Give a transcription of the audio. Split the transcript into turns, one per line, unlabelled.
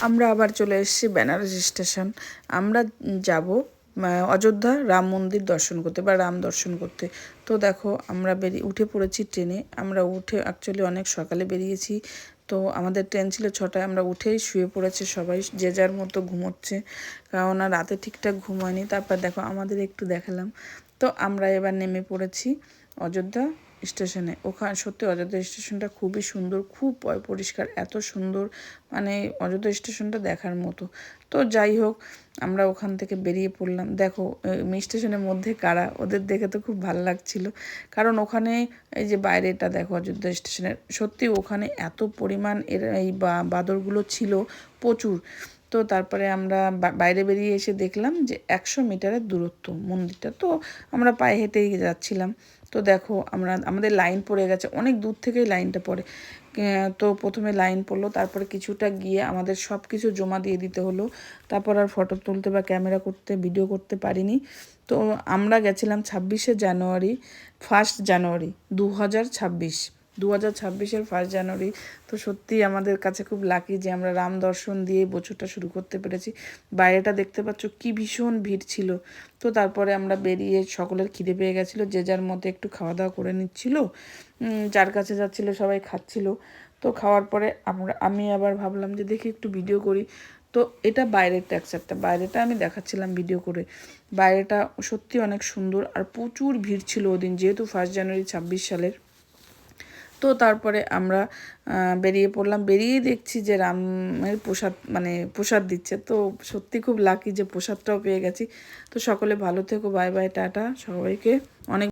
আমরা আবার চলে এসেছি বেনারস স্টেশন। আমরা যাব অযোধ্যা রাম মন্দির দর্শন করতে বা রাম দর্শন করতে। তো দেখো আমরা উঠে পড়েছি ট্রেনে। আমরা উঠে অ্যাকচুয়ালি অনেক সকালে বেরিয়েছি। তো আমাদের ট্রেন ছিল 6টায়, আমরা উঠেই শুয়ে পড়েছে সবাই, যে যার মতো ঘুমোচ্ছে, কারণ রাতে ঠিকঠাক ঘুম হয়নি। তারপর দেখো আমাদের একটু দেখালাম। তো আমরা এবার নেমে পড়েছি অযোধ্যা স্টেশনে। ওখানে সত্যি অযোধ্যা স্টেশনটা খুবই সুন্দর, খুব পরিষ্কার, এত সুন্দর, মানে অযোধ্যা স্টেশনটা দেখার মতো। তো যাই হোক, আমরা ওখান থেকে বেরিয়ে পড়লাম। দেখো স্টেশনের মধ্যে কারা, ওদের দেখে তো খুব ভালো লাগছিল, কারণ ওখানে এই যে বাইরেটা দেখো অযোধ্যা স্টেশনের, সত্যি ওখানে এত পরিমাণ এই বাঁদরগুলো ছিল প্রচুর। তো তারপরে আমরা বাইরে বেরিয়ে এসে দেখলাম যে 100 মিটারের দূরত্ব মন্দিরটা। তো আমরা পায়ে হেঁটেই যাচ্ছিলাম। তো দেখো আমাদের লাইন পড়ে গেছে, অনেক দূর থেকেই লাইনটা পড়ে। তো প্রথমে লাইন পড়লো, তারপরে কিছুটা গিয়ে আমাদের সব কিছু জমা দিয়ে দিতে হলো। তারপর আর ফটো তুলতে বা ক্যামেরা করতে, ভিডিও করতে পারিনি। তো আমরা গেছিলাম 26শে জানুয়ারি, 1 জানুয়ারি 2026, 2026-এর 1 জানুয়ারি। তো সত্যিই আমাদের কাছে খুব লাকি যে আমরা রাম দর্শন দিয়ে বছরটা শুরু করতে পেরেছি। বাইরেটা দেখতে পাচ্ছ কি ভীষণ ভিড় ছিল। তো তারপরে আমরা বেরিয়ে, সকলের খিদে পেয়ে গেছিলো, যে যার মতো একটু খাওয়া দাওয়া করে নিচ্ছিল, যার কাছে যাচ্ছিলো সবাই খাচ্ছিল। তো খাওয়ার পরে আমি আবার ভাবলাম যে দেখি একটু ভিডিও করি। তো এটা বাইরের টেক্সচারটা, বাইরেটা আমি দেখাচ্ছিলাম ভিডিও করে। বাইরেটা সত্যি অনেক সুন্দর, আর প্রচুর ভিড় ছিল ওদিন, যেহেতু 1 জানুয়ারি 26 সালের। তো তারপরে আমরা বেরিয়ে পড়লাম। বেরিয়েই দেখছি যে রামের প্রসাদ, মানে প্রসাদ দিচ্ছে। তো সত্যি খুব লাকি যে প্রসাদটাও পেয়ে গেছি। তো সকলে ভালো থেকো, বাই বাই, টাটা সবাইকে, অনেক